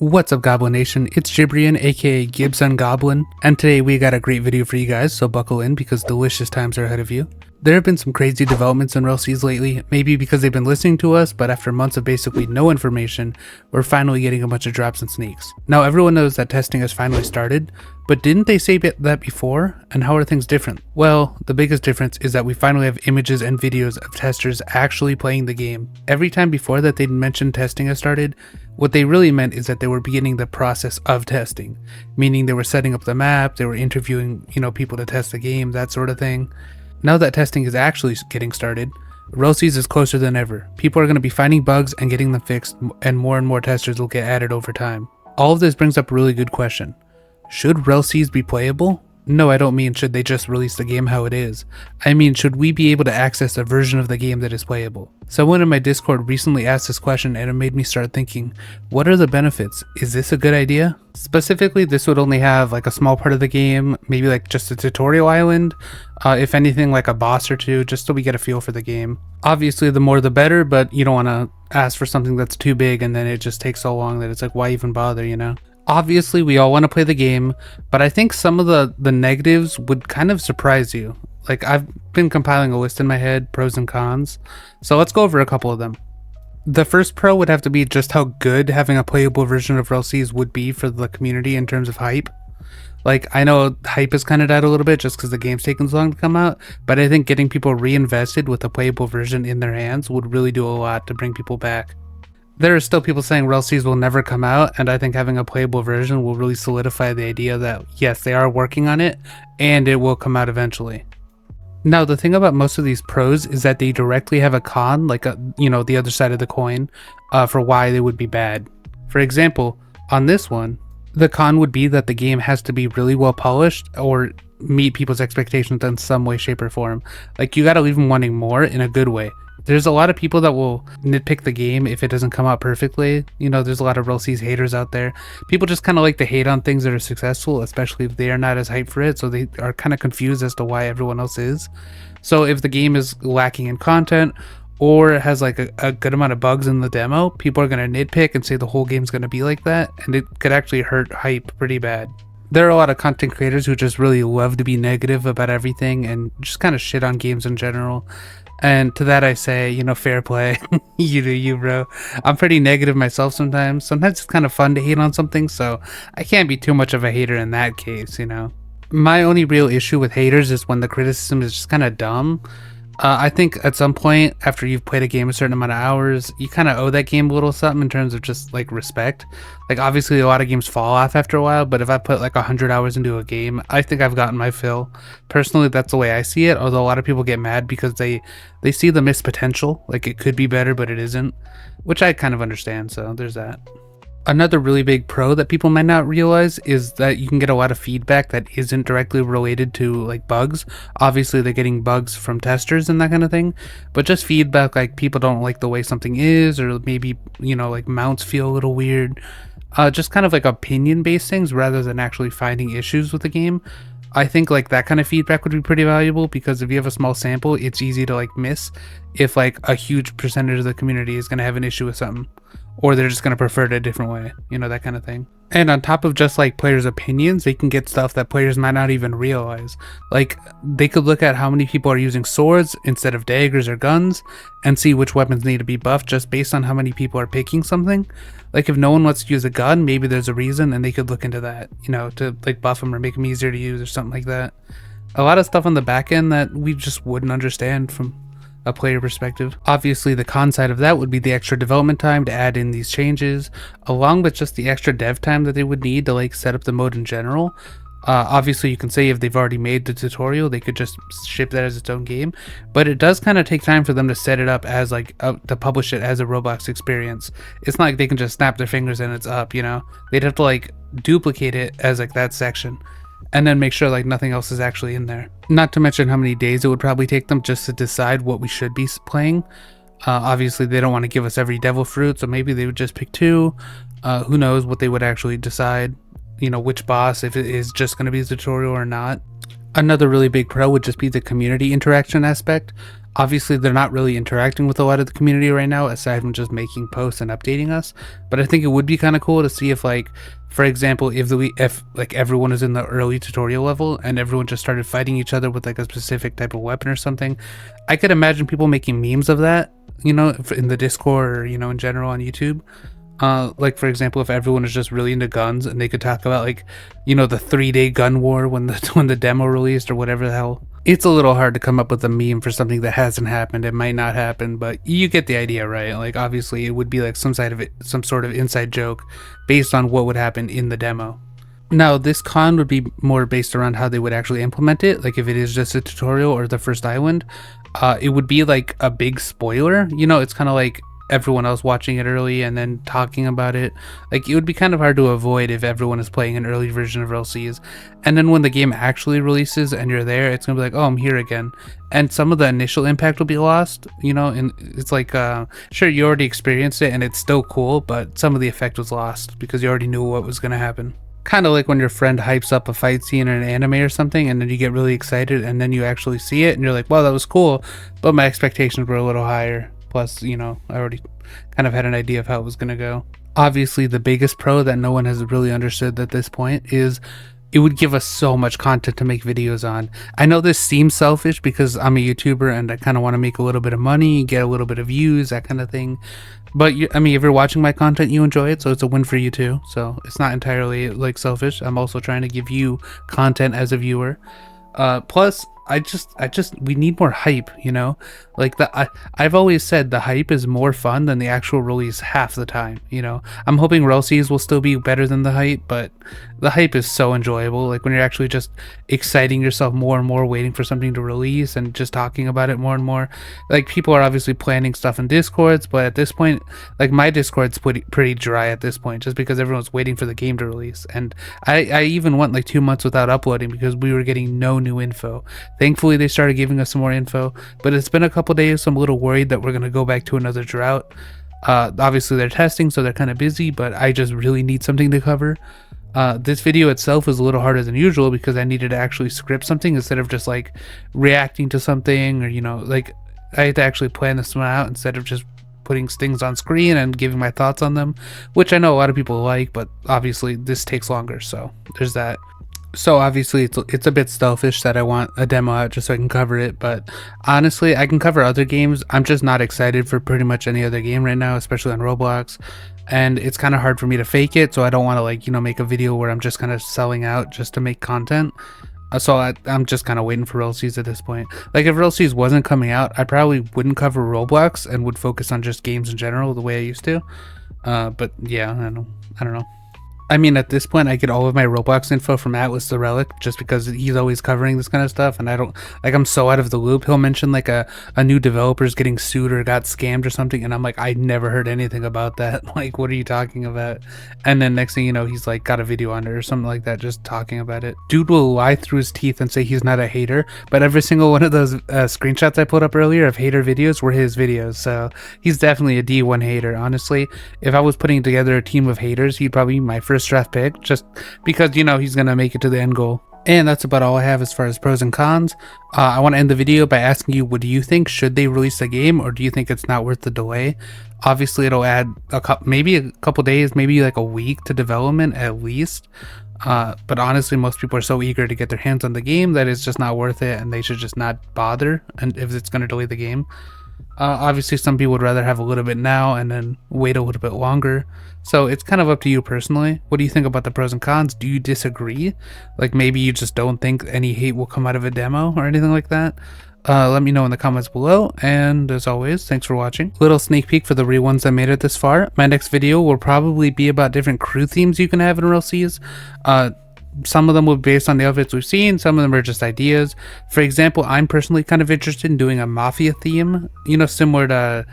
What's up, Goblin Nation? It's Gibrian, aka Gibson Goblin, and today we got a great video for you guys, so buckle in because delicious times are ahead of you. There have been some crazy developments in Rell lately, maybe because they've been listening to us, but after months of basically no information, we're finally getting a bunch of drops and sneaks. Now everyone knows that testing has finally started, but didn't they say that before? And how are things different? Well, the biggest difference is that we finally have images and videos of testers actually playing the game. Every time before that they'd mentioned testing has started, what they really meant is that they were beginning the process of testing, meaning they were setting up the map, they were interviewing, people to test the game, that sort of thing. Now that testing is actually getting started, Rell is closer than ever. People are going to be finding bugs and getting them fixed, and more testers will get added over time. All of this brings up a really good question. Should Rell be playable? No, I don't mean should they just release the game how it is. I mean, should we be able to access a version of the game that is playable? Someone in my Discord recently asked this question and it made me start thinking, what are the benefits? Is this a good idea? Specifically, this would only have like a small part of the game, maybe like just a tutorial island, if anything like a boss or two, just so we get a feel for the game. Obviously, the more the better, but you don't want to ask for something that's too big and then it just takes so long that it's like, why even bother, Obviously, we all want to play the game, but I think some of the negatives would kind of surprise you. Like, I've been compiling a list in my head, pros and cons, so let's go over a couple of them. The first pro would have to be just how good having a playable version of Rell would be for the community in terms of hype. Like, I know hype is kind of died a little bit just because the game's taken so long to come out, but I think getting people reinvested with a playable version in their hands would really do a lot to bring people back. There are still people saying Rell will never come out, and I think having a playable version will really solidify the idea that yes, they are working on it, and it will come out eventually. Now, the thing about most of these pros is that they directly have a con, like the other side of the coin, for why they would be bad. For example, on this one, the con would be that the game has to be really well polished or meet people's expectations in some way, shape, or form. Like, you gotta leave them wanting more in a good way. There's a lot of people that will nitpick the game if it doesn't come out perfectly. There's a lot of Rell haters out there. People just kind of like to hate on things that are successful, especially if they are not as hyped for it, so they are kind of confused as to why everyone else is. So if the game is lacking in content or it has like a good amount of bugs in the demo, people are going to nitpick and say the whole game's going to be like that, and it could actually hurt hype pretty bad. There are a lot of content creators who just really love to be negative about everything and just kind of shit on games in general. And to that I say, fair play. You do you, bro. I'm pretty negative myself sometimes. Sometimes it's kind of fun to hate on something, so I can't be too much of a hater in that case, My only real issue with haters is when the criticism is just kind of dumb. I think at some point after you've played a game a certain amount of hours, you kind of owe that game a little something in terms of just like respect. Like, obviously a lot of games fall off after a while, but if I put like 100 hours into a game, I think I've gotten my fill. Personally, that's the way I see it, although a lot of people get mad because they see the missed potential, like it could be better but it isn't, which I kind of understand, so there's that. Another really big pro that people might not realize is that you can get a lot of feedback that isn't directly related to like bugs. Obviously they're getting bugs from testers and that kind of thing, but just feedback like people don't like the way something is, or maybe like mounts feel a little weird, just kind of like opinion based things rather than actually finding issues with the game. I think like that kind of feedback would be pretty valuable, because if you have a small sample, it's easy to like miss if like a huge percentage of the community is going to have an issue with something, or they're just going to prefer it a different way, that kind of thing. And on top of just like players' opinions, they can get stuff that players might not even realize. Like, they could look at how many people are using swords instead of daggers or guns and see which weapons need to be buffed just based on how many people are picking something. Like, if no one wants to use a gun, maybe there's a reason, and they could look into that, to like buff them or make them easier to use or something like that. A lot of stuff on the back end that we just wouldn't understand from a player perspective. Obviously, the con side of that would be the extra development time to add in these changes, along with just the extra dev time that they would need to like set up the mode in general. Obviously, you can say if they've already made the tutorial, they could just ship that as its own game, but it does kind of take time for them to set it up as like to publish it as a Roblox experience. It's not like they can just snap their fingers and it's up, They'd have to like duplicate it as like that section, and then make sure like nothing else is actually in there. Not to mention how many days it would probably take them just to decide what we should be playing. Obviously they don't want to give us every devil fruit, so maybe they would just pick two. Who knows what they would actually decide, which boss, if it is just going to be a tutorial or not. Another really big pro would just be the community interaction aspect. Obviously, they're not really interacting with a lot of the community right now, aside from just making posts and updating us. But I think it would be kind of cool to see if, like, for example, if like everyone is in the early tutorial level and everyone just started fighting each other with like a specific type of weapon or something. I could imagine people making memes of that, in the Discord or in general on YouTube. Like for example, if everyone is just really into guns and they could talk about like, the 3-day gun war when the when the demo released or whatever the hell. It's a little hard to come up with a meme for something that hasn't happened. It might not happen, but you get the idea, right? Like obviously it would be like some sort of inside joke based on what would happen in the demo. Now, this con would be more based around how they would actually implement it. Like if it is just a tutorial or the first island, it would be like a big spoiler. It's kind of like everyone else watching it early and then talking about it. Like it would be kind of hard to avoid if everyone is playing an early version of Rell, and then when the game actually releases and you're there, it's gonna be like, oh, I'm here again, and some of the initial impact will be lost. And it's like, sure, you already experienced it and it's still cool, but some of the effect was lost because you already knew what was gonna happen. Kind of like when your friend hypes up a fight scene in an anime or something, and then you get really excited, and then you actually see it, and you're like, wow, that was cool, but my expectations were a little higher. Plus, I already kind of had an idea of how it was going to go. Obviously, the biggest pro that no one has really understood at this point is it would give us so much content to make videos on. I know this seems selfish because I'm a YouTuber and I kind of want to make a little bit of money, get a little bit of views, that kind of thing. But if you're watching my content, you enjoy it, so it's a win for you too. So it's not entirely like selfish. I'm also trying to give you content as a viewer. Plus, we need more hype, like I've always said the hype is more fun than the actual release half the time. I'm hoping Rell will still be better than the hype, but the hype is so enjoyable. Like when you're actually just exciting yourself more and more, waiting for something to release and just talking about it more and more. Like people are obviously planning stuff in Discords, but at this point, like my Discord's pretty dry at this point, just because everyone's waiting for the game to release. And I even went like 2 months without uploading because we were getting no new info. Thankfully, they started giving us some more info, but it's been a couple days, so I'm a little worried that we're going to go back to another drought. Obviously, they're testing, so they're kind of busy, but I just really need something to cover. This video itself was a little harder than usual because I needed to actually script something instead of just like reacting to something, or like I had to actually plan this one out instead of just putting things on screen and giving my thoughts on them, which I know a lot of people like, but obviously this takes longer, so there's that. So obviously it's a bit selfish that I want a demo out just so I can cover it, but honestly I can cover other games. I'm just not excited for pretty much any other game right now, especially on Roblox, and it's kind of hard for me to fake it, so I don't want to like make a video where I'm just kind of selling out just to make content. So I'm just kind of waiting for Rell at this point. Like if Rell wasn't coming out, I probably wouldn't cover Roblox and would focus on just games in general the way I used to. But yeah, I don't know. At this point, I get all of my Roblox info from Atlas the Relic, just because he's always covering this kind of stuff, and I don't, like, I'm so out of the loop. He'll mention, like, a new developer's getting sued or got scammed or something, and I'm like, I never heard anything about that. Like, what are you talking about? And then next thing you know, he's, like, got a video on it or something like that, just talking about it. Dude will lie through his teeth and say he's not a hater, but every single one of those screenshots I put up earlier of hater videos were his videos, so he's definitely a D1 hater. Honestly, if I was putting together a team of haters, he'd probably be my first draft pick, just because he's gonna make it to the end goal. And that's about all I have as far as pros and cons. I want to end the video by asking you, what do you think? Should they release the game, or do you think it's not worth the delay? Obviously it'll add maybe a couple days, maybe like a week to development at least, but honestly most people are so eager to get their hands on the game that it's just not worth it, and they should just not bother, and if it's going to delay the game. Obviously some people would rather have a little bit now and then wait a little bit longer, so it's kind of up to you personally. What do you think about the pros and cons? Do you disagree? Like maybe you just don't think any hate will come out of a demo or anything like that? Let me know in the comments below, and as always, thanks for watching. Little sneak peek for the reruns that made it this far. My next video will probably be about different crew themes you can have in Rell. Some of them will be based on the outfits we've seen, some of them are just ideas. For example, I'm personally kind of interested in doing a mafia theme, similar to,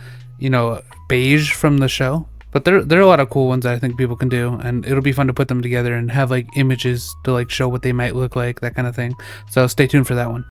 Beige from the show. But there are a lot of cool ones that I think people can do, and it'll be fun to put them together and have like images to like show what they might look like, that kind of thing. So stay tuned for that one.